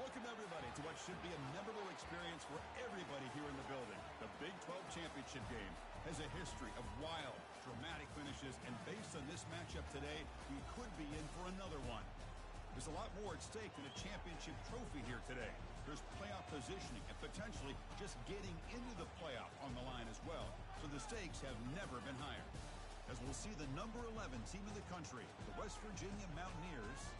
Welcome, everybody, to what should be a memorable experience for everybody here in the building. The Big 12 Championship game has a history of wild, dramatic finishes, and based on this matchup today, we could be in for another one. There's a lot more at stake than a championship trophy here today. There's playoff positioning and potentially just getting into the playoff on the line as well. So the stakes have never been higher. As we'll see the number 11 team in the country, the West Virginia Mountaineers,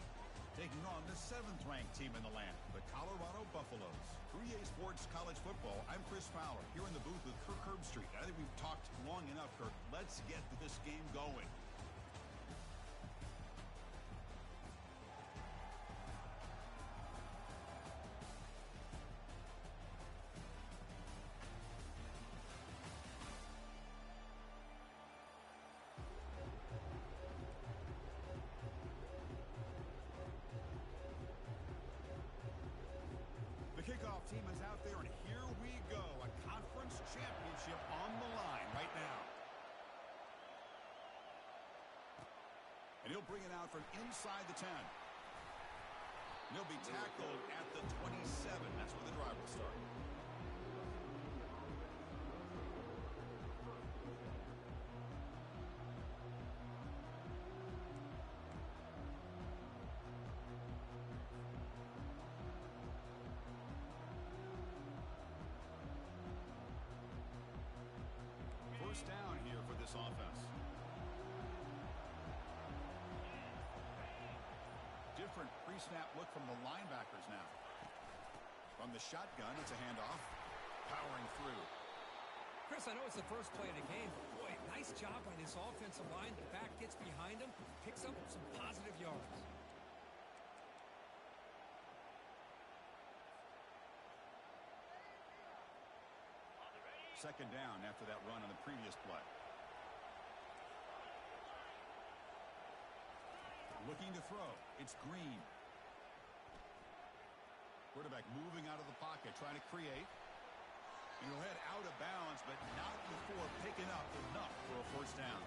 taking on the 7th-ranked team in the land, the Colorado Buffaloes. 3A Sports College Football, I'm Chris Fowler, here in the booth with Kirk Herbstreit. I think we've talked long enough, Kirk. Let's get this game going. The kickoff team is out there, and here we go. A conference championship on the line right now. And he'll bring it out from inside the 10. And he'll be tackled at the 27. That's where the drive will start. First down here for this offense. Different pre-snap look from the linebackers now. From the shotgun, it's a handoff. Powering through. Chris, I know it's the first play of the game, but boy, nice job by this offensive line. The back gets behind him, picks up some positive yards. Second down after that run on the previous play. Looking to throw. It's Green. Quarterback moving out of the pocket, trying to create. And he'll head out of bounds, but not before picking up enough for a first down.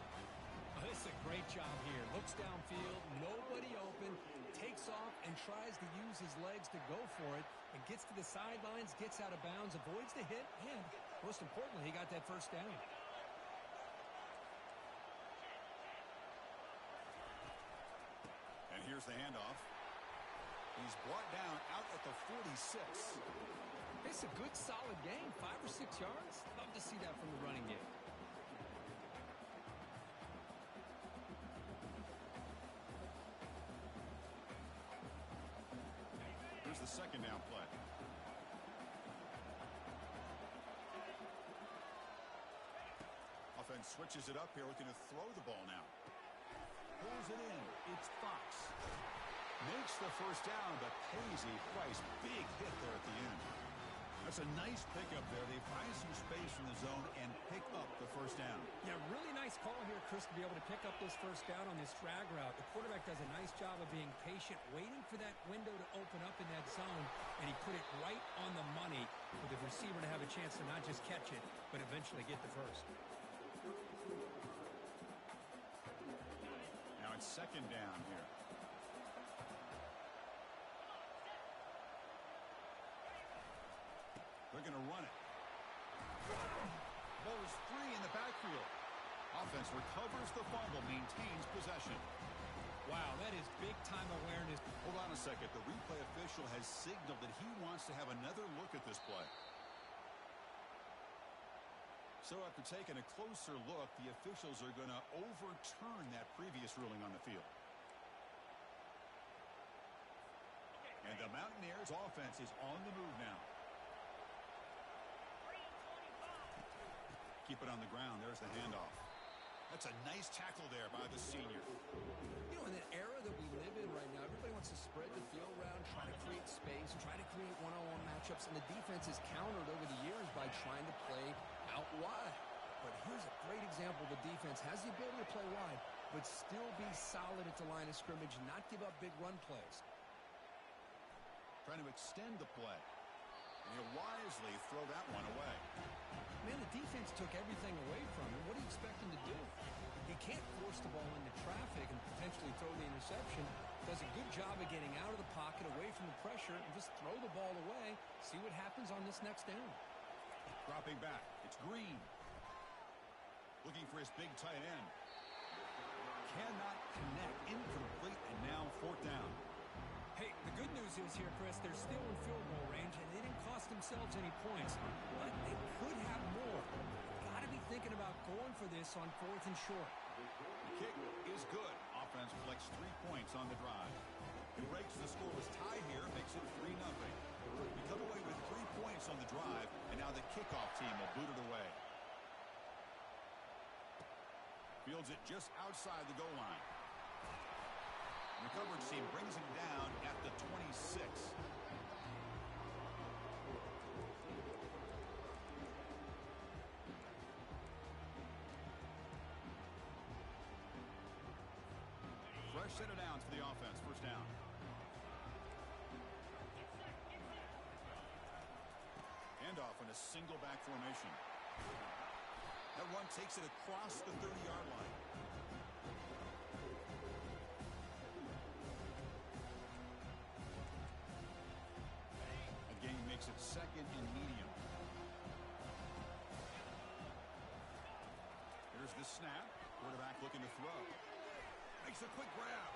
Oh, this is a great job here. Looks downfield, nobody open, takes off and tries to use his legs to go for it, and gets to the sidelines, gets out of bounds, avoids the hit, and most importantly, he got that first down. And here's the handoff. He's brought down out at the 46. It's a good, solid game. 5 or 6 yards. Love to see that from the running game. Here's the second down play. Offense switches it up here, looking to throw the ball now. Pulls it in. It's Fox. Makes the first down, but pays a price. Big hit there at the end. That's a nice pickup there. They find some space in the zone and pick up the first down. Yeah, really nice call here, Chris, to be able to pick up this first down on this drag route. The quarterback does a nice job of being patient, waiting for that window to open up in that zone, and he put it right on the money for the receiver to have a chance to not just catch it, but eventually get the first. Now it's second down here. They're going to run it. Ball is free in the backfield. Offense recovers the fumble, maintains possession. Wow, that is big-time awareness. Hold on a second. The replay official has signaled that he wants to have another look at this play. So after taking a closer look, the officials are going to overturn that previous ruling on the field. And the Mountaineers offense is on the move now. Keep it on the ground. There's the handoff. That's a nice tackle there by the senior. You know, in the era that we live in right now, everybody wants to spread the field around, try to create space, try to create one-on-one matchups, and the defense is countered over the years by trying to play out wide. But here's a great example. The defense has the ability to play wide, but still be solid at the line of scrimmage, not give up big run plays. Trying to extend the play. And he'll wisely throw that one away. Man, the defense took everything away from him. What do you expect him to do? He can't force the ball into traffic and potentially throw the interception. Does a good job of getting out of the pocket, away from the pressure, and just throw the ball away. See what happens on this next down. Dropping back. It's Green. Looking for his big tight end. Cannot connect. Incomplete, and now fourth down. Hey, the good news is here, Chris, they're still in field goal range, and they didn't cost themselves any points. But they could have more. Got to be thinking about going for this on 4th and short. The kick is good. Offense collects 3 points on the drive. It breaks the scoreless tie here, makes it 3-0. We come away with 3 points on the drive, and now the kickoff team will boot it away. Fields it just outside the goal line. And the coverage team brings him down at the 26. Fresh set of downs for the offense. First down. Handoff in a single back formation. That run takes it across the 30-yard line. Again, makes it second and medium. Here's the snap. Quarterback looking to throw. Makes a quick grab.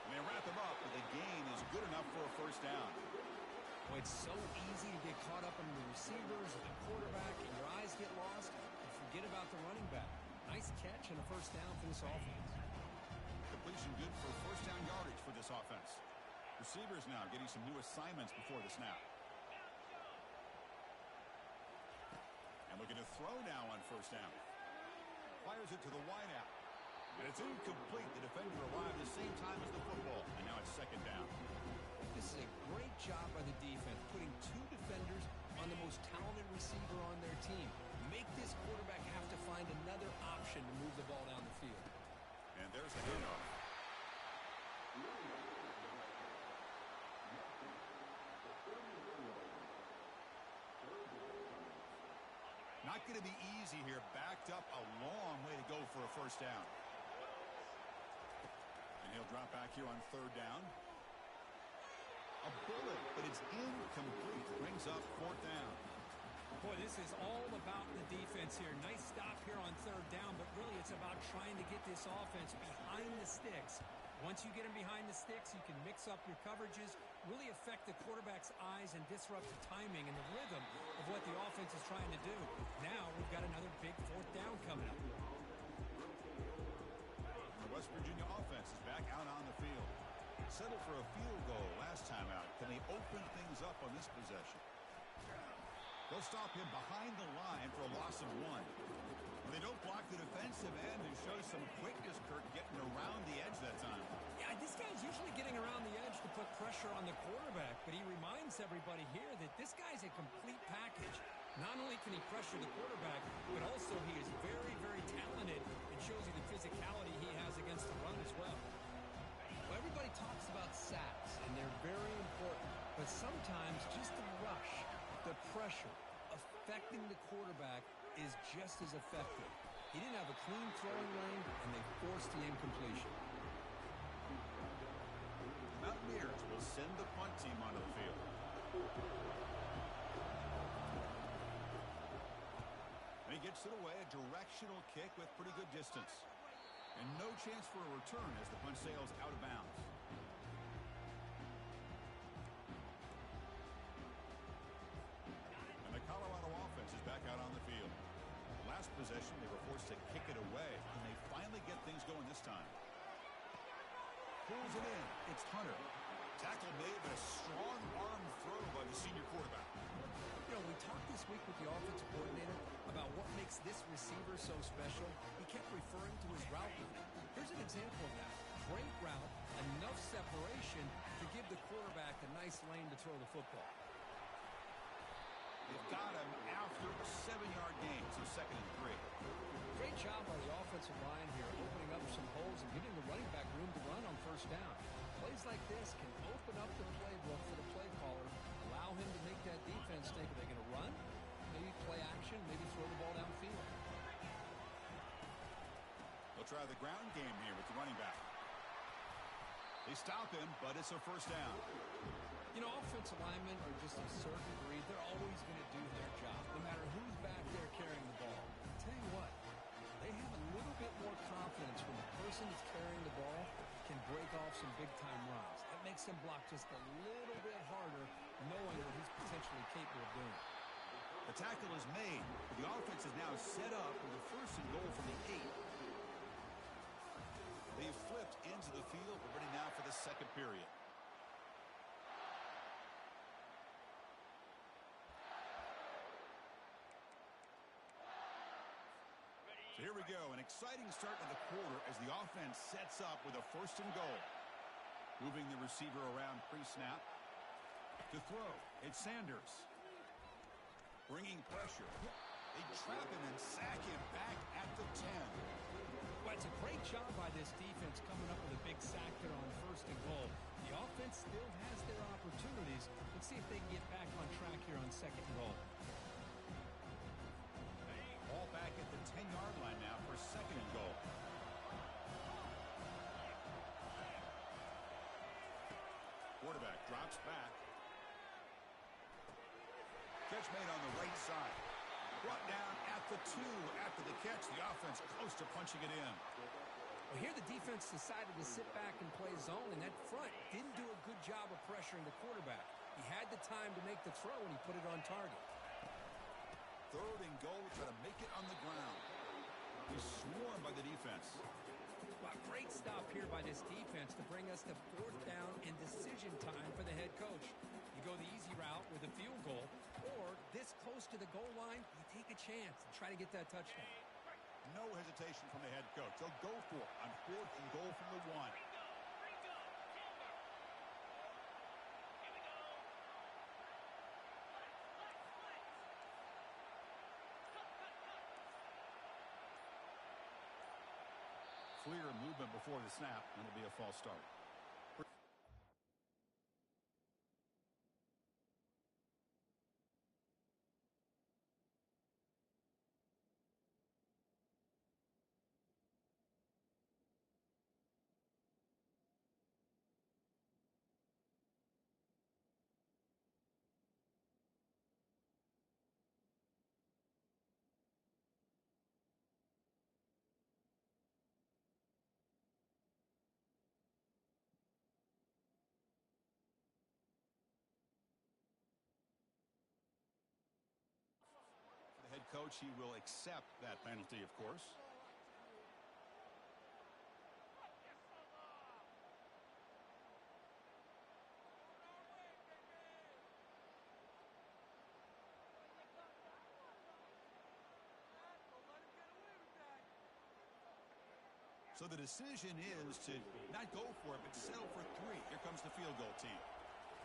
And they wrap him up, but the gain is good enough for a first down. Boy, it's so easy to get caught up in the receivers or the quarterback, and your eyes get lost. You forget about the running back. Nice catch and a first down for this offense. Completion good for first down yardage for this offense. Receivers now getting some new assignments before the snap. And looking to throw now on first down. Fires it to the wideout. And it's incomplete. The defender arrived the same time as the football. And now it's second down. This is a great job by the defense, putting 2 defenders on the most talented receiver on their team. Make this quarterback have to find another option to move the ball down the field. And there's the handoff. Not going to be easy here. Backed up a long way to go for a first down. And he'll drop back here on third down. A bullet, but it's incomplete. Brings up fourth down. Boy, this is all about the defense here. Nice stop here on third down, but really it's about trying to get this offense behind the sticks. Once you get them behind the sticks, you can mix up your coverages, really affect the quarterback's eyes and disrupt the timing and the rhythm of what the offense is trying to do. Now we've got another big fourth down coming up. The West Virginia offense is back out on the field. Settled for a field goal last time out. Can they open things up on this possession? They'll stop him behind the line for a loss of 1. They don't block the defensive end and show some quickness, Kirk, getting around the edge that time. Yeah, this guy's usually getting around the edge to put pressure on the quarterback, but he reminds everybody here that this guy's a complete package. Not only can he pressure the quarterback, but also he is very, very talented and shows you the physicality he has against the run as well. Well, everybody talks about sacks, and they're very important. But sometimes just the rush, the pressure, affecting the quarterback is just as effective. He didn't have a clean throwing lane, and they forced the incompletion. The Mountaineers will send the punt team onto the field. And he gets it away, a directional kick with pretty good distance. And no chance for a return as the punt sails out of bounds. And the Colorado offense is back out on the field. Last possession, they were forced to kick it away, and they finally get things going this time. Pulls it in. It's Hunter. Tackle made, but a strong arm throw by the senior quarterback. You know, we talked this week with the offensive coordinator about what makes this receiver so special. He kept referring to his route running. Here's an example of that. Great route, enough separation to give the quarterback a nice lane to throw the football. They've got him after a 7-yard gain, so second and 3. Great job by the offensive line here, opening up some holes and giving the running back room to run on first down. Plays like this can open up the playbook for the play caller, allow him to make that defense think, are they going to run? Maybe play action, maybe throw the ball downfield. They'll try the ground game here with the running back. They stop him, but it's a first down. You know, offensive linemen are just a certain breed. They're always going to do their job, no matter who's back there carrying the ball. I'll tell you what, they have a little bit more confidence when the person that's carrying the ball can break off some big-time runs. That makes them block just a little bit harder, knowing what he's potentially capable of doing. The tackle is made. The offense is now set up with a first and goal from the 8. They've flipped into the field. We're ready now for the second period. So here we go. An exciting start to the quarter as the offense sets up with a first and goal. Moving the receiver around pre-snap. To throw, it's Sanders. Bringing pressure. They trap him and sack him back at the 10. Well, it's a great job by this defense coming up with a big sack there on first and goal. The offense still has their opportunities. Let's see if they can get back on track here on second and goal. Ball back at the 10-yard line now for second and goal. Quarterback drops back. Catch made on the right side. Brought down at the 2 after the catch. The offense close to punching it in. Well, here the defense decided to sit back and play zone, and that front didn't do a good job of pressuring the quarterback. He had the time to make the throw, and he put it on target. Third and goal, try to make it on the ground. He's swarmed by the defense. Well, great stop here by this defense to bring us to fourth down and decision time for the head coach. You go the easy route with a field goal, or this close to the goal line, you take a chance and try to get that touchdown. No hesitation from the head coach. They'll go for it on fourth and goal from the 1. Clear movement before the snap, and it'll be a false start. Head coach, he will accept that penalty, of course. So the decision is to not go for it, but settle for 3. Here comes the field goal team.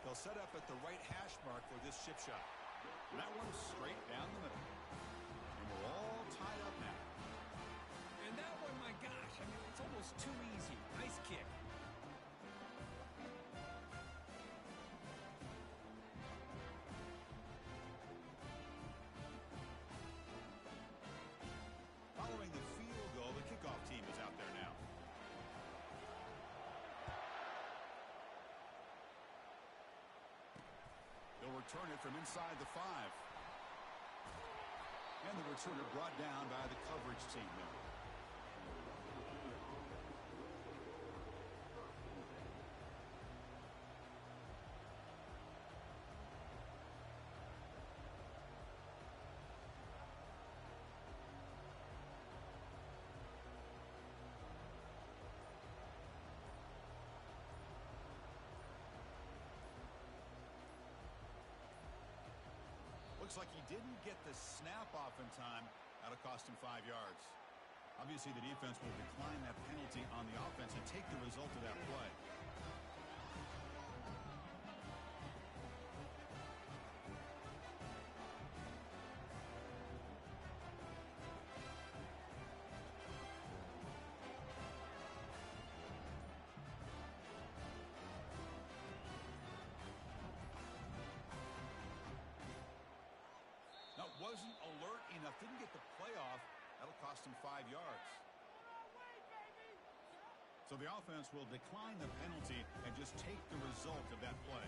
They'll set up at the right hash mark for this chip shot. And that one's straight down the middle. And we're all tied up now. And that one, my gosh, I mean, it's almost too easy. Nice kick. Following the field goal, the kickoff team is out there now. They'll return it from inside the 5. And the returner brought down by the coverage team now. Looks like he didn't get the snap off in time. That'll cost him 5 yards. Obviously, the defense will decline that penalty on the offense and take the result of that play. Wasn't alert enough, didn't get the play off. That'll cost him 5 yards. So the offense will decline the penalty and just take the result of that play.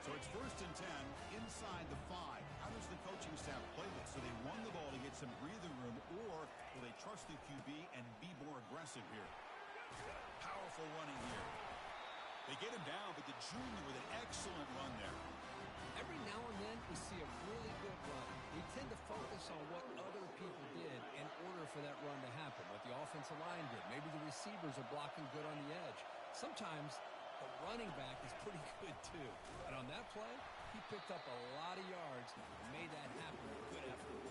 So it's 1st and 10 inside the 5. How does the coaching staff play this? So they run the ball to get some breathing room, or will they trust the QB and be more aggressive here? Powerful running here. They get him down, but the junior with an excellent run there. Every now and then we see a really good run. We tend to focus on what other people did in order for that run to happen, what the offensive line did. Maybe the receivers are blocking good on the edge. Sometimes the running back is pretty good too. And on that play, he picked up a lot of yards and made that happen with a good effort.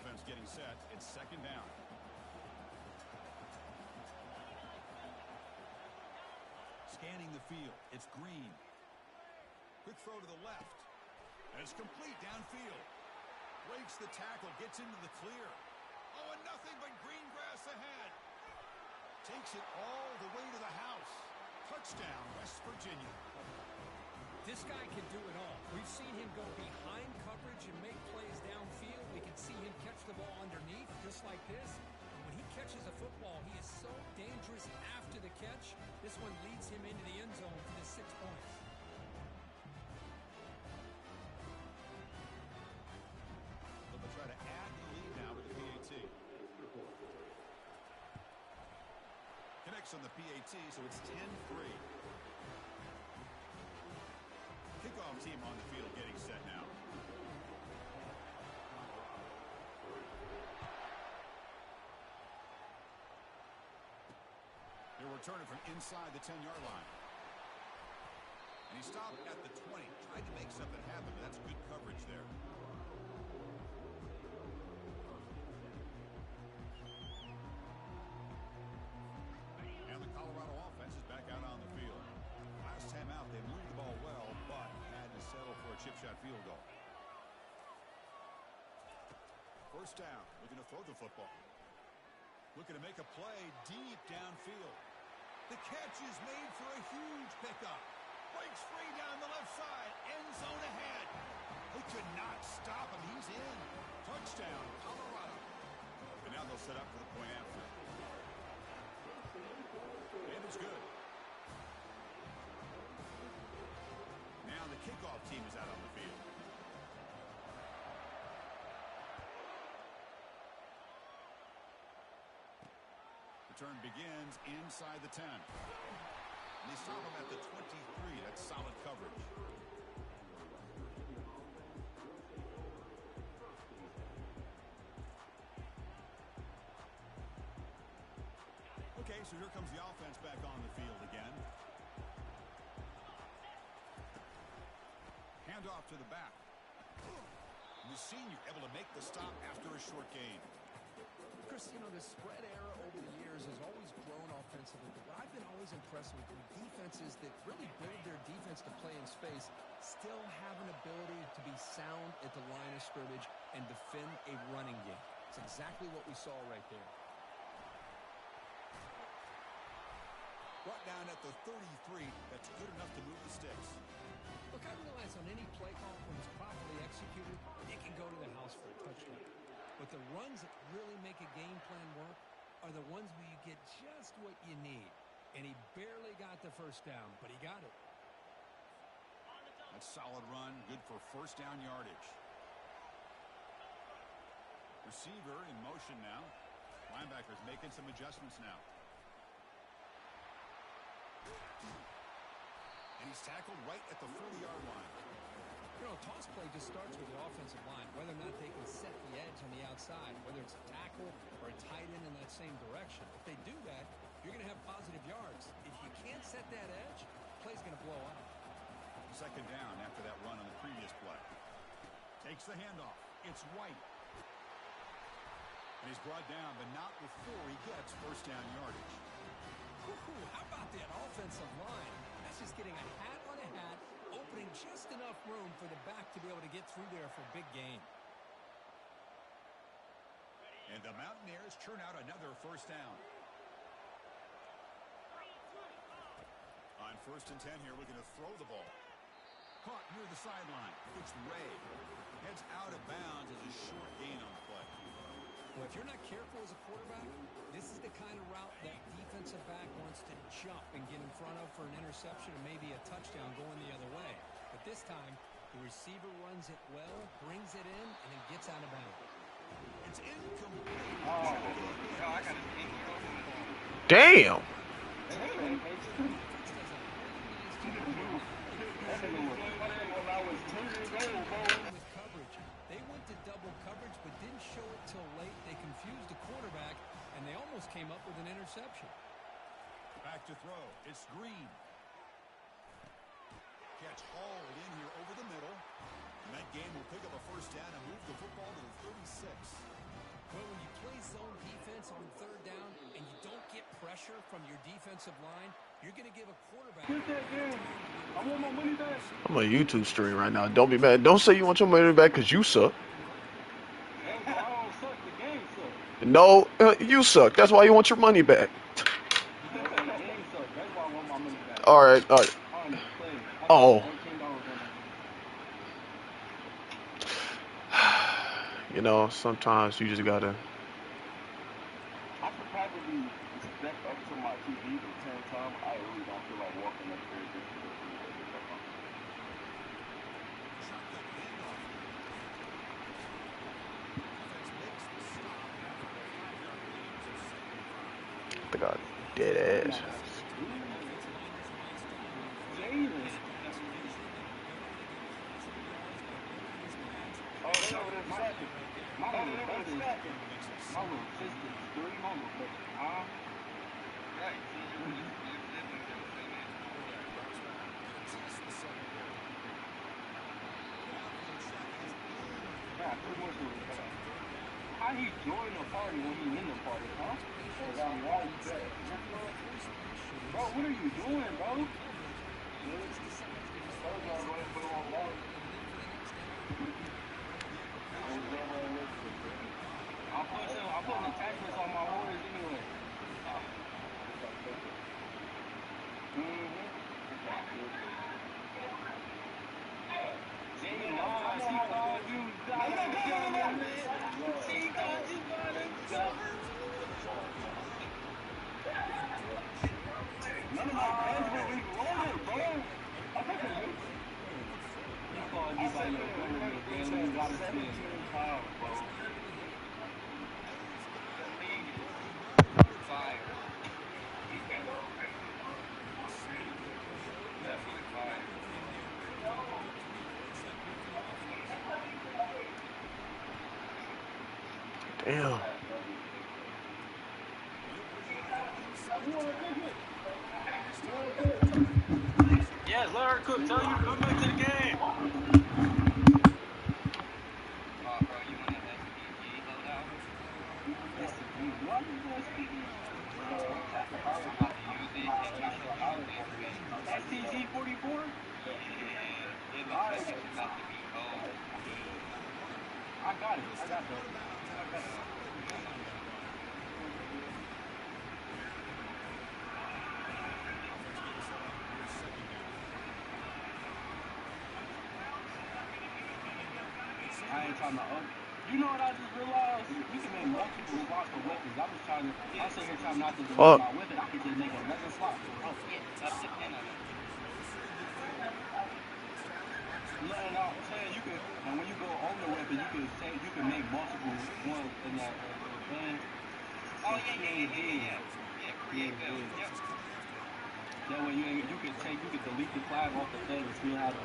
Offense getting set. It's 2nd down. Scanning the field. It's Green. Quick throw to the left. And it's complete downfield. Breaks the tackle. Gets into the clear. Oh, and nothing but green grass ahead. Takes it all the way to the house. Touchdown, West Virginia. This guy can do it all. We've seen him go behind coverage and make plays downfield. We can see him catch the ball underneath just like this. When he catches a football, he is so dangerous after the catch. This one leads him into the end zone for the 6 points. They'll try to add the lead now with the PAT. Connects on the PAT, so it's 10-3. Kickoff team on the field getting set now. They're returning from inside the 10-yard line. And he stopped at the 20. Tried to make something happen, but that's good coverage there. And the Colorado offense is back out on the field. Last time out, they moved the ball well, but had to settle for a chip shot field goal. 1st down, looking to throw the football. Looking to make a play deep downfield. The catch is made for a huge pickup. Breaks free down the left side. End zone ahead. They could not stop him. He's in. Touchdown, Colorado. And now they'll set up for the point after. And it's good. Now the kickoff team is out on the field. Return begins inside the 10. And they stop him at the 23. That's solid coverage. Okay, so here comes the offense back on the field again. Handoff to the back. And the senior able to make the stop after a short gain. Chris, you know, the spread era over the years has always grown offensively. But what I've been always impressed with defenses that really build their defense to play in space still have an ability to be sound at the line of scrimmage and defend a running game. It's exactly what we saw right there. Brought down at the 33. That's good enough to move the sticks. Look, I realize on any play call, when it's properly executed, it can go to the house for a touchdown. But the runs that really make a game plan work are the ones where you get just what you need. And he barely got the 1st down, but he got it. That's solid run, good for 1st down yardage. Receiver in motion now. Linebackers making some adjustments now. And he's tackled right at the 40-yard line. You know, toss play just starts with the offensive line, whether or not they can set the edge on the outside, whether it's a tackle or a tight end in that same direction. If they do that, you're going to have positive yards. If you can't set that edge, the play's going to blow up. 2nd down after that run on the previous play. Takes the handoff. It's White. And he's brought down, but not before he gets 1st down yardage. Ooh, how about that offensive line? That's just getting a hat on a hat, opening just enough room for the back to be able to get through there for a big gain. And the Mountaineers churn out another first down. On 1st and 10 here, looking to throw the ball. Caught near the sideline. It's Ray. Heads out of bounds as a short gain on the play. Well, if you're not careful as a quarterback, this is the kind of route that defensive back wants to jump and get in front of for an interception and maybe a touchdown going the other way. But this time, the receiver runs it well, brings it in, and it gets out of bounds. It's incomplete. Oh, I got a 8-year-old on the ball. Damn. With coverage. They went to double coverage but didn't show it till late. They confused the quarterback, and they almost came up with an interception. Back to throw. It's Green. Catch hauled in here over the middle. And that game will pick up a first down and move the football to the 36. Well, when you play zone defense on 3rd down and you don't get pressure from your defensive line, you're going to give a quarterback... I want my money back. I'm on a YouTube stream right now. Don't be mad. Don't say you want your money back because you suck. I don't suck. The game sucks. No, you suck. That's why you want your money back. The game sucks. That's why I want my money back. All right. I don't even play. Oh. $13 on it. You know, sometimes you just gotta. I could probably step up to my TV, but 10 times I really don't feel like walking up there just to Shotgun handoff. Defense makes the stop after a 5-yard gain to 75. I got dead ass. Jalen. Oh, they over there stacking. My little sister's 3 moments, but right. Yeah, too much of it. How he join the party when he in the party, huh? Bro, what are you doing, bro? I'm putting attachments on my orders anyway. None of my pens were reloaded, bro. You called me by your government, man. You gotta spend time, bro. Fire. Definitely fire. Damn. Yes, let her cook. Tell you to come back to the game. Bro, you want an SPG loadout? SPG? What is SPG? I'm about to use it and you should use it. STG 44? Yeah, it looks like it's about to be old. I got it. I got that. I ain't trying to you know what I just realized? You can make multiple slots for weapons. I'm sitting here trying not to delete my weapon. I can just make another slot. Oh, yeah, up to 10 of them. And I'm saying you can, and when you go on the weapon, you can make multiple ones in that gun. Oh, yeah. Create build. Yep. That way you can delete the flag off the thing and still have it.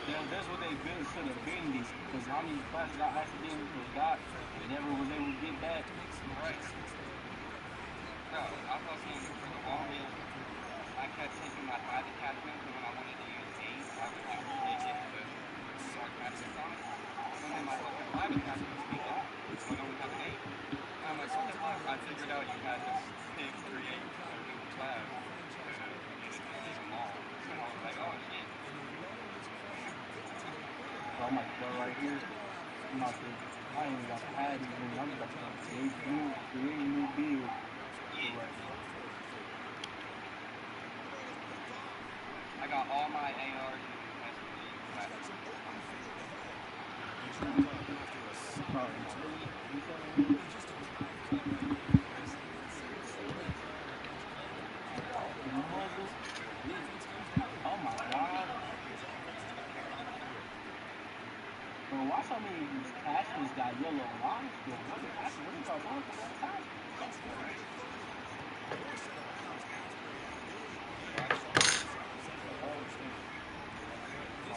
That's what they built should have been these, because how many classes I accidentally got and never was able to get back. Right. No, I fucking for the longest, I kept taking my 5 attachments, and when I wanted to use 8, I would have to take it to start attachments on it. And then my fucking 5 attachments came out, so I don't have an 8. And I'm like, what the fuck? I figured out you had to pick 3 a new class to use them all. So I was like, oh shit. So I might go right here. I'm not saying I ain't even got to have these rings. I'm just about to create new build. I got all my ARs and Oh my God. Bro, why so many of these Cashmans got yellow lines still? What are you talking about?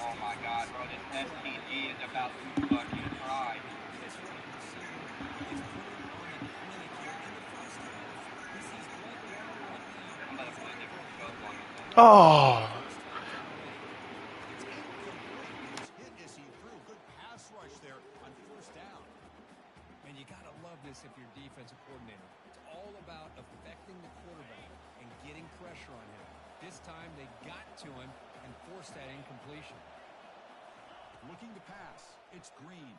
oh my God, bro, this STG is about to fucking fry. This wide receiver is putting on a clinic here in the first half. He sees blood water right now. I'm about to put a different scope on this. Oh. First touchdown already. It's incomplete. He was hit as he threw. Good pass rush there on first down. And you got to love this if you're defensive coordinator. It's all about affecting the quarterback and getting pressure on him. This time they got to him and forced that incompletion. Looking to pass. It's Green.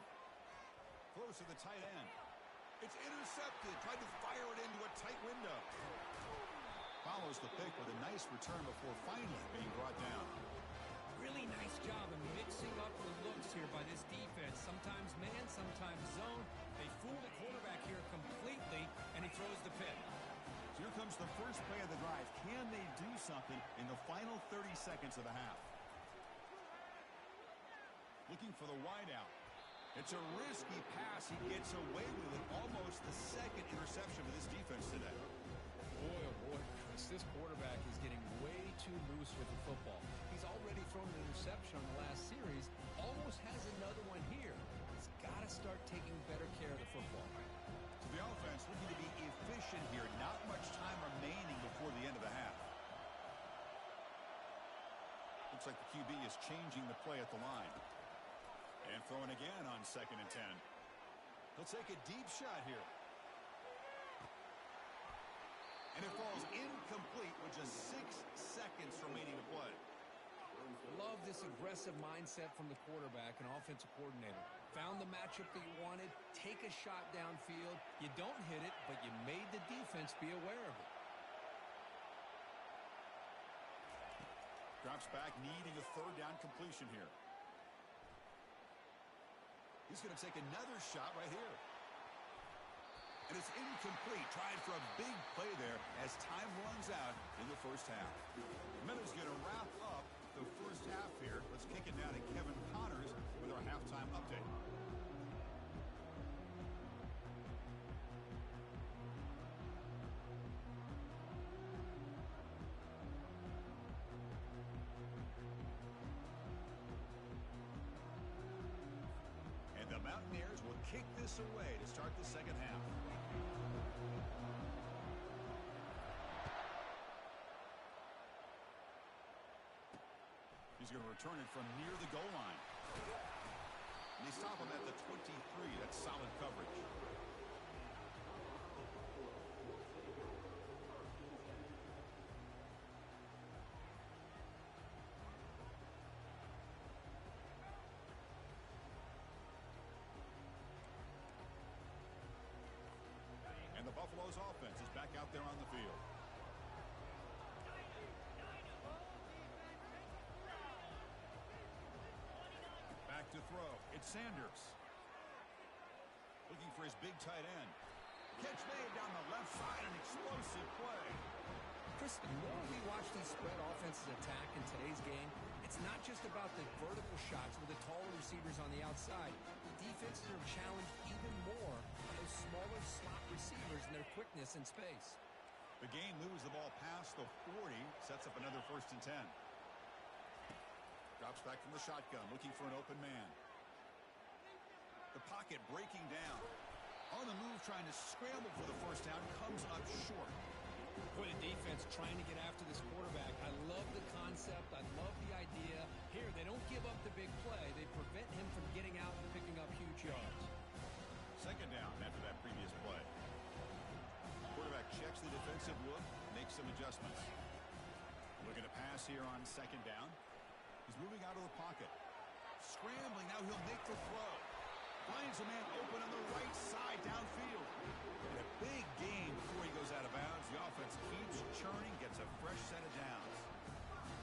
Throws to the tight end. It's intercepted. Tried to fire it into a tight window. Follows the pick with a nice return before finally being brought down. Really nice job of mixing up the looks here by this defense. Sometimes man, sometimes zone. They fool the quarterback here completely, and he throws the pick. So here comes the first play of the drive. Can they do something in the final 30 seconds of the half? Looking for the wideout. It's a risky pass. He gets away with it. Almost the second interception for this defense today. Boy, oh boy, Chris, this quarterback is getting way too loose with the football. He's already thrown an interception on the last series. Almost has another one here. He's got to start taking better care of the football. So the offense looking to be efficient here. Not much time remaining before the end of the half. Looks like the QB is changing the play at the line. And throwing again on 2nd and 10. He'll take a deep shot here. And it falls incomplete with just 6 seconds remaining to play. Love this aggressive mindset from the quarterback and offensive coordinator. Found the matchup that you wanted. Take a shot downfield. You don't hit it, but you made the defense be aware of it. Drops back, needing a 3rd down completion here. He's going to take another shot right here. And it's incomplete. Tried for a big play there as time runs out in the first half. Miller's going to wrap up the first half here. Let's kick it down to Kevin Connors with our halftime update. The Mountaineers will kick this away to start the second half. He's going to return it from near the goal line. And they stop him at the 23. That's solid coverage. And the Buffalo's offense is back out there on the field. Back to throw. It's Sanders. Looking for his big tight end. Catch made down the left side. An explosive play. Chris, the more we watch these spread offenses attack in today's game, it's not just about the vertical shots with the taller receivers on the outside. The defenses are challenged even more by those smaller slot receivers and their quickness in space. The game moves the ball past the 40, sets up another 1st and 10. Drops back from the shotgun, looking for an open man. The pocket breaking down. On the move, trying to scramble for the 1st down, comes up short. For the defense trying to get after this quarterback, I love the concept. I love the idea. Here, they don't give up the big play. They prevent him from getting out and picking up huge yards. 2nd down after that previous play. Quarterback checks the defensive look, makes some adjustments. Looking to pass here on 2nd down. He's moving out of the pocket. Scrambling, now he'll make the throw. Finds a man open on the right side downfield. And a big gain before he goes out of bounds. The offense keeps churning, gets a fresh set of downs.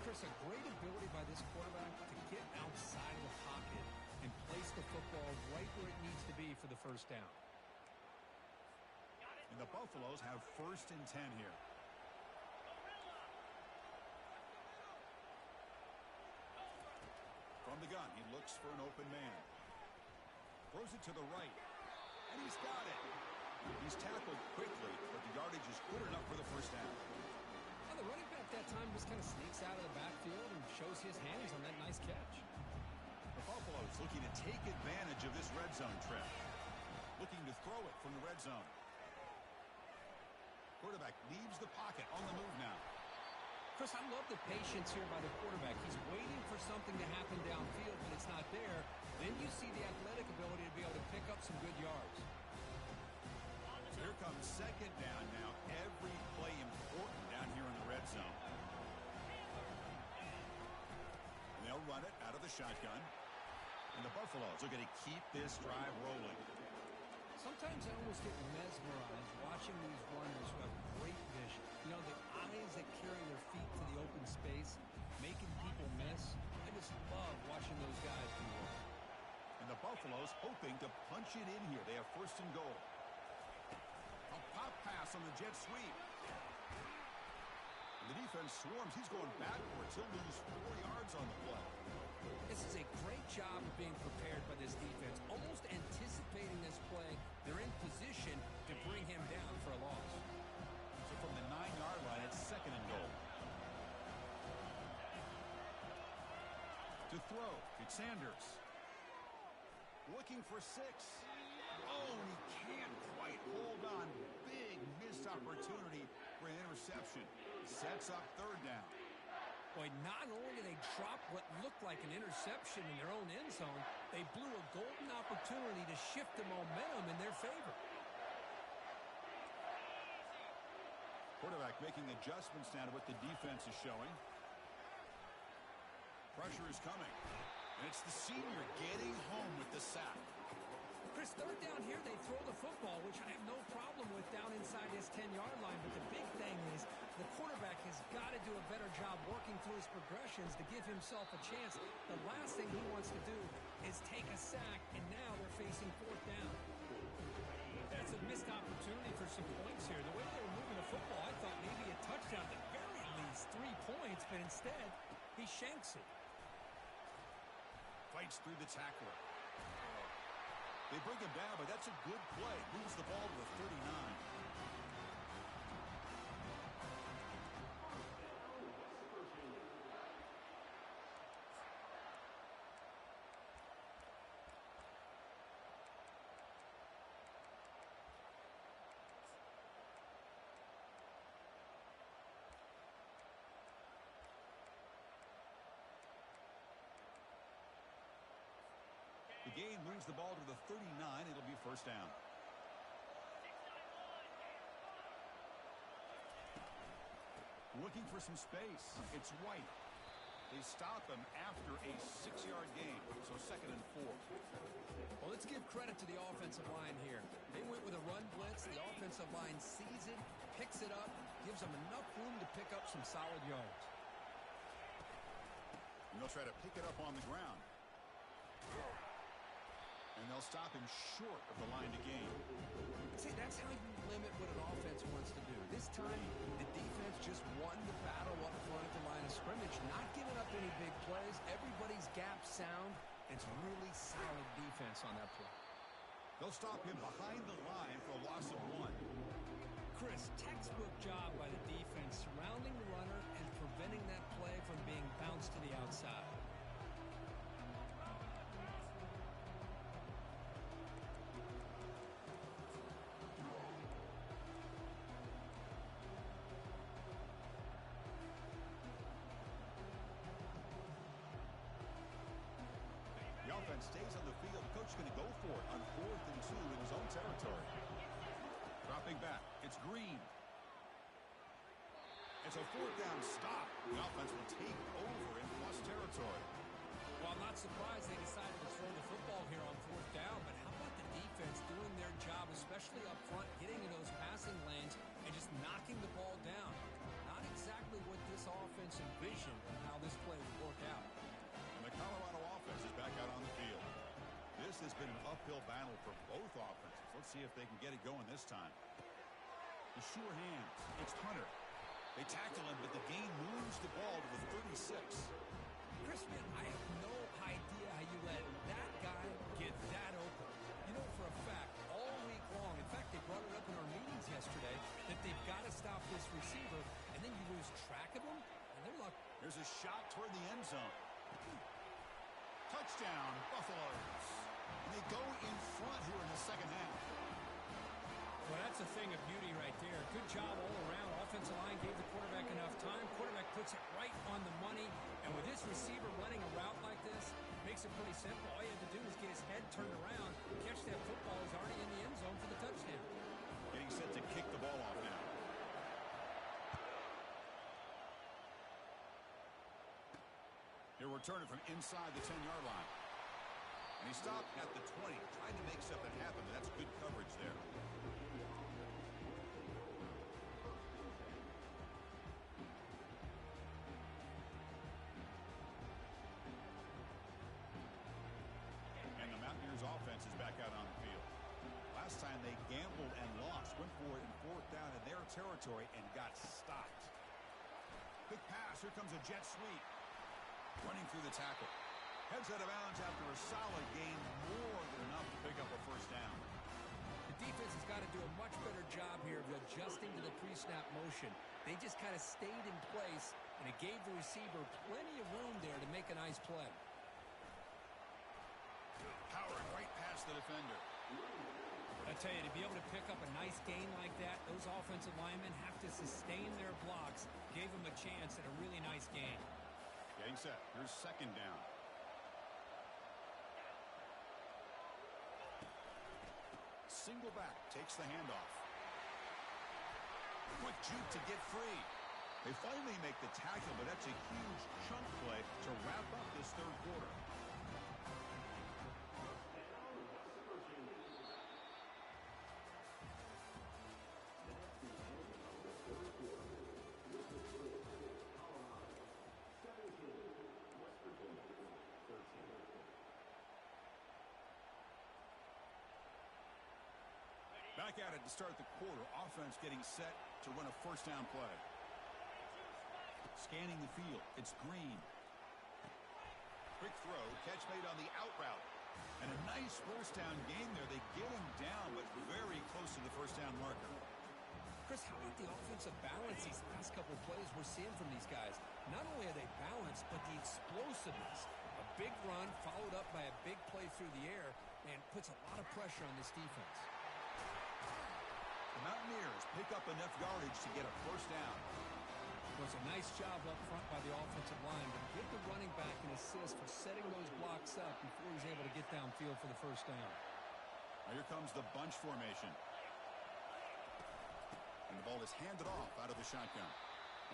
Chris, a great ability by this quarterback to get outside of the pocket and place the football right where it needs to be for the first down. And the Buffaloes have 1st and 10 here. From the gun, he looks for an open man. Throws it to the right. And he's got it. He's tackled quickly, but the yardage is good enough for the first down. Well, the running back that time just kind of sneaks out of the backfield and shows his hands on that nice catch. The Buffaloes looking to take advantage of this red zone trip. Looking to throw it from the red zone. Quarterback leaves the pocket on the move now. Chris, I love the patience here by the quarterback. He's waiting for something to happen downfield, but it's not there. Then you see the athletic ability to be able to pick up some good yards. So here comes 2nd down now. Every play important down here in the red zone. And they'll run it out of the shotgun. And the Buffaloes are going to keep this drive rolling. Sometimes I almost get mesmerized watching these runners who have great vision. You know, the eyes that carry their feet to the open space, making people miss. I just love watching those guys do work. And the Buffaloes hoping to punch it in here. They have 1st and goal. A pop pass on the jet sweep. And the defense swarms. He's going backwards. He'll lose 4 yards on the play. This is a great job of being prepared by this defense, almost anticipating this play. They're in position to bring him down for a loss. So from the 9-yard line, it's 2nd and goal. To throw, it's Sanders. Looking for 6. Oh, and he can't quite hold on. Big missed opportunity for an interception. Sets up 3rd down. Boy, not only did they drop what looked like an interception in their own end zone, they blew a golden opportunity to shift the momentum in their favor. Quarterback making adjustments now to what the defense is showing. Pressure is coming. And it's the senior getting home with the sack. Chris, 3rd down here, they throw the football, which I have no problem with down inside his 10-yard line. But the big thing is the quarterback has got to do a better job working through his progressions to give himself a chance. The last thing he wants to do is take a sack, and now they're facing 4th down. That's a missed opportunity for some points here. The way they were moving the football, I thought maybe a touchdown, at the very least 3 points, but instead he shanks it. Fights through the tackler. They bring him down, but that's a good play. Moves the ball to the 39. The game moves the ball to the 39. It'll be 1st down. Looking for some space. It's White. They stop him after a 6-yard gain. So 2nd and 4. Well, let's give credit to the offensive line here. They went with a run blitz. The offensive line sees it, picks it up, gives them enough room to pick up some solid yards. And they'll try to pick it up on the ground. And they'll stop him short of the line to gain. See, that's how you limit what an offense wants to do. This time, the defense just won the battle up front at the line of scrimmage, not giving up any big plays. Everybody's gap sound. It's really solid defense on that play. They'll stop him behind the line for a loss of 1. Chris, textbook job by the defense surrounding the runner and preventing that play from being bounced to the outside. The offense stays on the field. The coach is going to go for it on 4th and 2 in his own territory. Dropping back. It's Green. It's a 4th down stop. The offense will take over in plus territory. Well, I'm not surprised they decided to throw the football here on 4th down, but how about uphill battle for both offenses. Let's see if they can get it going this time. The sure hands. It's Hunter. They tackle him, but the gain moves the ball to the 36. Chris, man, I have no idea how you let that guy get that open. You know, for a fact, all week long, in fact, they brought it up in our meetings yesterday, that they've got to stop this receiver, and then you lose track of him, and they're lucky. There's a shot toward the end zone. Touchdown, Buffaloes. And they go in front here in the second half. Well, that's a thing of beauty right there. Good job all around. Offensive line gave the quarterback enough time. Quarterback puts it right on the money. And with this receiver running a route like this, makes it pretty simple. All you have to do is get his head turned around, catch that football. He's already in the end zone for the touchdown. Getting set to kick the ball off now. He'll return it from inside the 10-yard line. And he stopped at the 20, trying to make something happen, but that's good coverage there. And the Mountaineers offense is back out on the field. Last time they gambled and lost, went for it in fourth down in their territory and got stopped. Quick pass, here comes a jet sweep. Running through the tackle. Heads out of bounds after a solid gain, more than enough to pick up a first down. The defense has got to do a much better job here of adjusting to the pre-snap motion. They just kind of stayed in place, and it gave the receiver plenty of room there to make a nice play. Powering right past the defender. I tell you, to be able to pick up a nice gain like that, those offensive linemen have to sustain their blocks. Gave them a chance at a really nice gain. Getting set. Here's second down. Single back. Takes the handoff. Quick juke to get free. They finally make the tackle, but that's a huge chunk play to wrap up this third quarter. Back at it to start the quarter. Offense getting set to run a first down play. Scanning the field. It's Green. Quick throw. Catch made on the out route. And a nice first down gain there. They get him down, but very close to the first down marker. Chris, how about the offensive balance these last couple of plays we're seeing from these guys? Not only are they balanced, but the explosiveness. A big run followed up by a big play through the air, and puts a lot of pressure on this defense. The Mountaineers pick up enough yardage to get a first down. It was a nice job up front by the offensive line, but give the running back an assist for setting those blocks up before he's able to get downfield for the first down. Now here comes the bunch formation. And the ball is handed off out of the shotgun.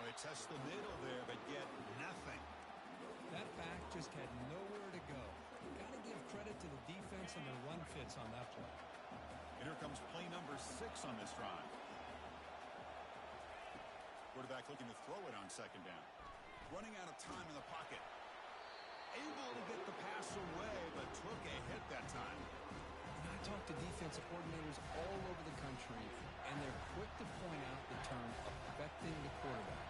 Well, they test the middle there, but get nothing. That back just had nowhere to go. Got to give credit to the defense and their run fits on that play. And here comes play number 6 on this drive. Quarterback looking to throw it on second down. Running out of time in the pocket. Able to get the pass away, but took a hit that time. And I talk to defensive coordinators all over the country, and they're quick to point out the term affecting the quarterback.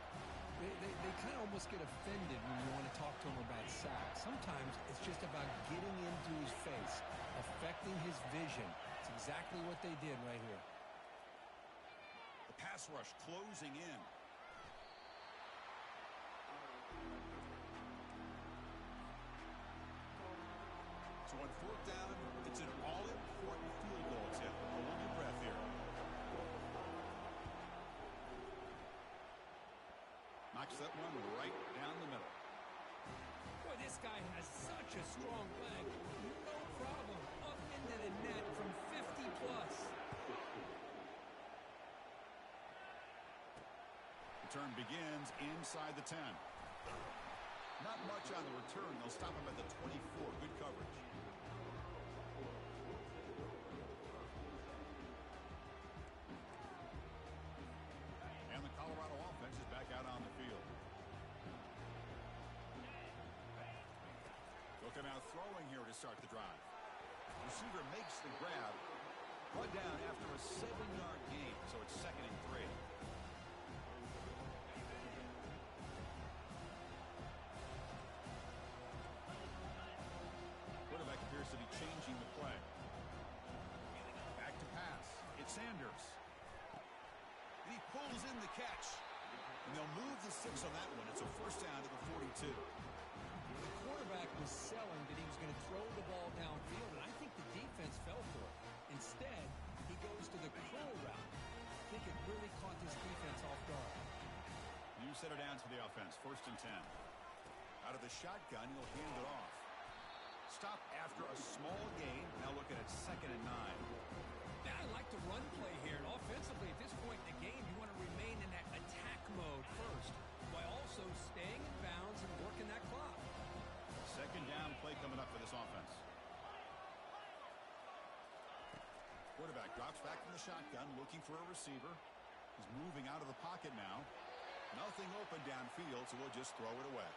They kind of almost get offended when you want to talk to them about sacks. Sometimes it's just about getting into his face, affecting his vision. It's exactly what they did right here. The pass rush closing in. So on fourth down, it's an all-important field goal attempt. Hold your breath here. Knocks that one right down the middle. Boy, this guy has such a strong leg. No problem. Up into the net from 50 plus. Return begins inside the 10. Not much on the return. They'll stop him at the 24. Good coverage. And the Colorado offense is back out on the field. Looking out throwing here to start the drive. Receiver makes the grab. Brought down after a 7-yard gain, so it's 2nd and 3. Quarterback appears to be changing the play. Back to pass. It's Sanders. And he pulls in the catch. And they'll move the 6 on that one. It's a first down to the 42. The quarterback was selling that he was going to throw the ball downfield, and I think the defense fell for it. Instead, he goes to the curl route. I think it really caught this defense off guard. You set it down to the offense. 1st and 10. Out of the shotgun, he'll hand it off. Stop after a small gain. Now looking at 2nd and 9. Now, I like the run play here. And offensively, at this point in the game, you want to remain in that attack mode first, while also staying in bounds and working that clock. 2nd down play coming up for this offense. Quarterback drops back from the shotgun, looking for a receiver. He's moving out of the pocket now. Nothing open downfield, so we'll just throw it away.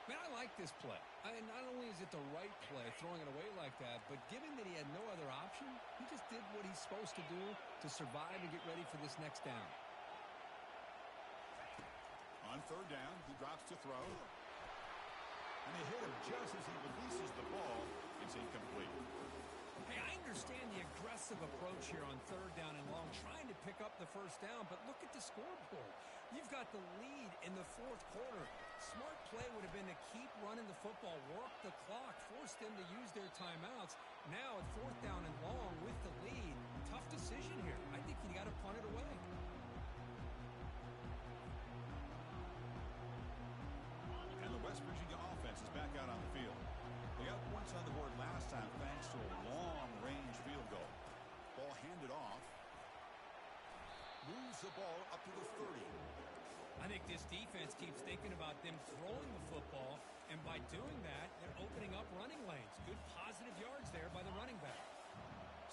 Man, I like this play. Not only is it the right play, throwing it away like that, but given that he had no other option, he just did what he's supposed to do to survive and get ready for this next down. On 3rd down, he drops to throw. And they hit him just as he releases the ball. It's incomplete. Hey, I understand the aggressive approach here on 3rd down and long, trying to pick up the first down, but look at the scoreboard. You've got the lead in the 4th quarter. Smart play would have been to keep running the football, work the clock, force them to use their timeouts. Now at 4th down and long with the lead, tough decision here. I think you got to punt it away. And the West Virginia offense is back out on the field. They got points on the board last time thanks to a long-range field goal. Ball handed off. Moves the ball up to the 30. I think this defense keeps thinking about them throwing the football, and by doing that, they're opening up running lanes. Good positive yards there by the running back.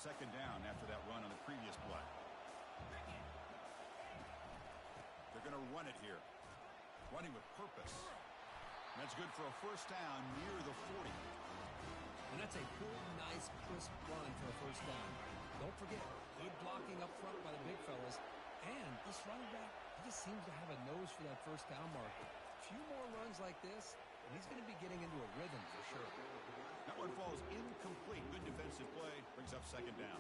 2nd down after that run on the previous play. They're going to run it here. Running with purpose. That's good for a first down near the 40. And that's a good, nice, crisp run for a first down. Don't forget, good blocking up front by the big fellas. And this running back, he just seems to have a nose for that first down marker. A few more runs like this, and he's going to be getting into a rhythm for sure. That one falls incomplete. Good defensive play. Brings up 2nd down.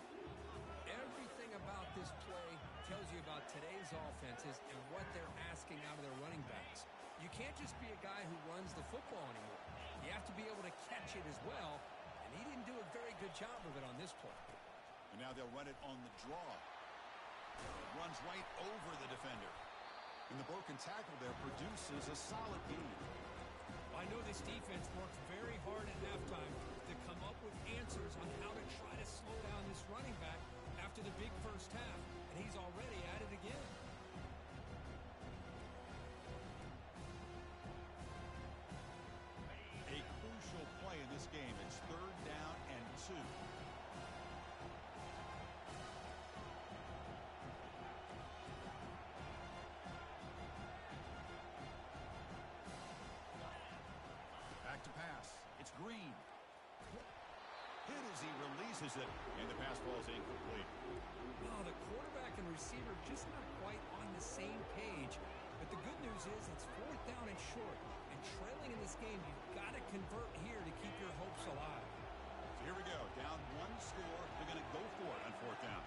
Everything about this play tells you about today's offenses and what they're asking out of their running backs. You can't just be a guy who runs the football anymore. You have to be able to catch it as well, and he didn't do a very good job of it on this play. And now they'll run it on the draw. Runs right over the defender. And the broken tackle there produces a solid gain. I know this defense worked very hard at halftime to come up with answers on how to try to slow down this running back after the big first half, and he's already at it again. A crucial play in this game. It's 3rd down and 2. Back to pass. It's Green. Hit as he releases it, and the pass falls incomplete. Well, the quarterback and receiver just not quite on the same page. But the good news is it's 4th down and short. And trailing in this game, you've got to convert here to keep your hopes alive. So here we go. Down 1 score. They're going to go for it on 4th down.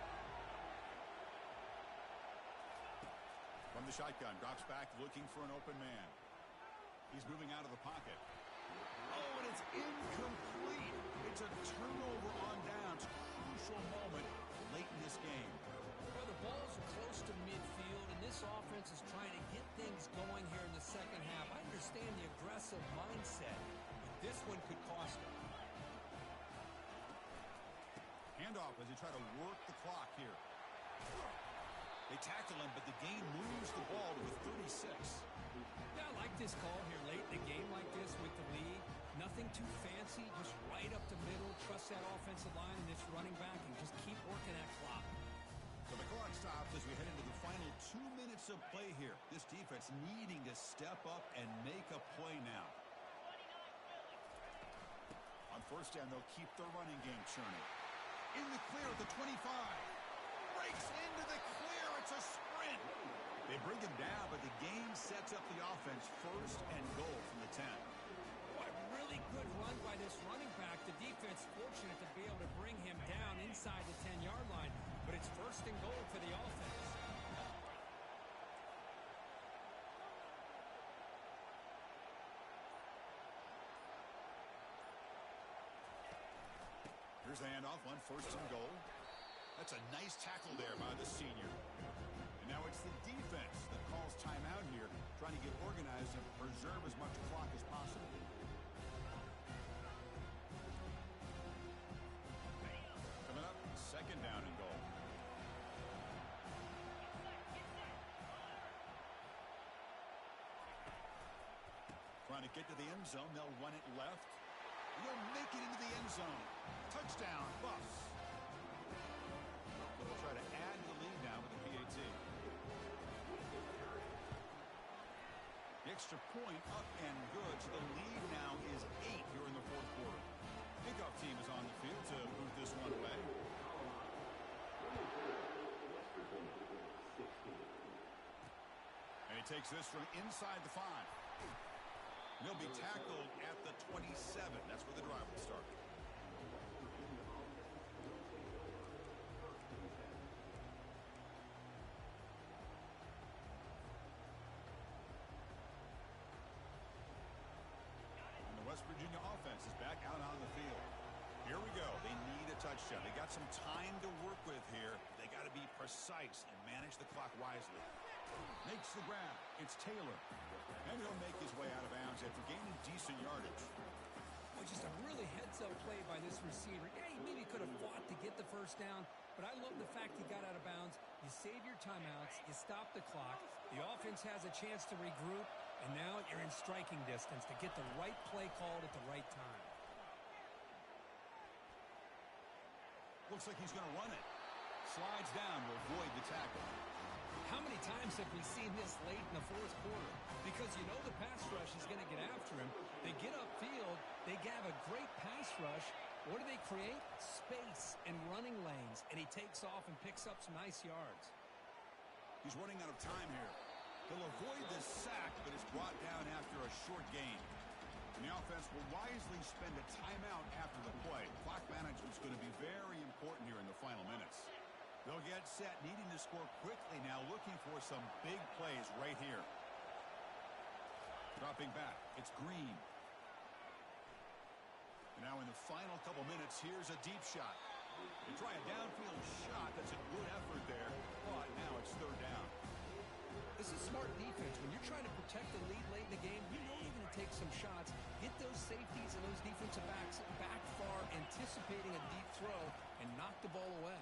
From the shotgun, drops back looking for an open man. He's moving out of the pocket. Oh, and it's incomplete. It's a turnover on downs. Crucial moment late in this game. Well, the balls are close to midfield, and this offense is trying to get things going here in the second half. I understand the aggressive mindset, but this one could cost them. Handoff as they try to work the clock here. They tackle him, but the gain moves the ball to the 36. Yeah, I like this call here late in the game like this with the lead. Nothing too fancy, just right up the middle. Trust that offensive line and this running back and just keep working that clock. So the clock stops as we head into the final 2 minutes of play here. This defense needing to step up and make a play now. On first down, they'll keep their running game churning. In the clear at the 25. Breaks into the clear. It's a sprint. They bring him down, but the game sets up the offense first and goal from the 10. Boy, really good run by this running back. The defense fortunate to be able to bring him down inside the 10-yard line, but it's first and goal for the offense. Here's the handoff on first and goal. That's a nice tackle there by the senior. And now it's the defense that calls timeout here, trying to get organized and preserve as much clock as possible. Coming up, second down and goal. Trying to get to the end zone. They'll run it left. They'll make it into the end zone. Touchdown, Buffs. They'll try to add to the lead now with the PAT. The extra point up and good. So the lead now is 8 here in the fourth quarter. Kickoff team is on the field to move this one away. And he takes this from inside the 5. He'll be tackled at the 27. That's where the drive will start. And the West Virginia offense is back out on the field. Here we go. They need a touchdown. They got some time to work with here. They got to be precise and manage the clock wisely. Makes the grab. It's Taylor. And he'll make his way out of bounds after gaining decent yardage. Well, just a really heads-up play by this receiver. Yeah, he maybe could have fought to get the first down, but I love the fact he got out of bounds. You save your timeouts. You stop the clock. The offense has a chance to regroup, and now you're in striking distance to get the right play called at the right time. Looks like he's going to run it. Slides down to avoid the tackle. How many times have we seen this late in the fourth quarter? Because you know the pass rush is going to get after him. They get upfield. They have a great pass rush. What do they create? Space and running lanes. And he takes off and picks up some nice yards. He's running out of time here. He'll avoid this sack, but is brought down after a short gain. And the offense will wisely spend a timeout after the play. Clock management is going to be very important here in the final minutes. They'll get set, needing to score quickly now, looking for some big plays right here. Dropping back, it's Green. And now in the final couple minutes, here's a deep shot. They try a downfield shot. That's a good effort there, but now it's third down. This is smart defense. When you're trying to protect the lead late in the game, you know you're going to take some shots, get those safeties and those defensive backs back far, anticipating a deep throw, and knock the ball away.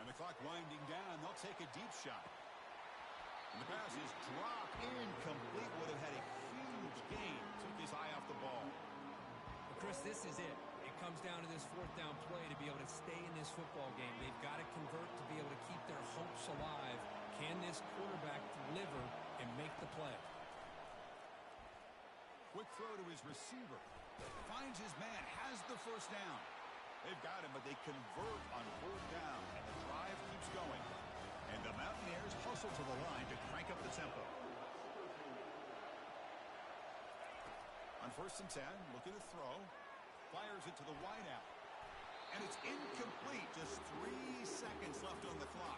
And the clock winding down, they'll take a deep shot. And the pass is dropped, incomplete. Would have had a huge gain. Took his eye off the ball. But Chris, this is it. It comes down to this fourth down play to be able to stay in this football game. They've got to convert to be able to keep their hopes alive. Can this quarterback deliver and make the play? Quick throw to his receiver. Finds his man, has the first down. They've got him, but they convert on fourth down, and the drive keeps going. And the Mountaineers hustle to the line to crank up the tempo. On first and 10, looking to throw. Fires it to the wideout. And it's incomplete. Just 3 seconds left on the clock.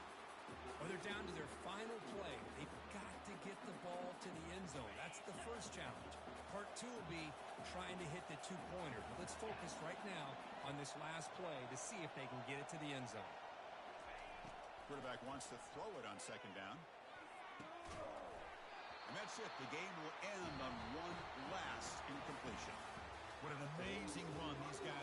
Well, they're down to their final play. They've got to get the ball to the end zone. That's the first challenge. Part 2 will be trying to hit the two-pointer. But let's focus right now on this last play to see if they can get it to the end zone. Quarterback wants to throw it on second down. And that's it. The game will end on one last incompletion. What an amazing run these guys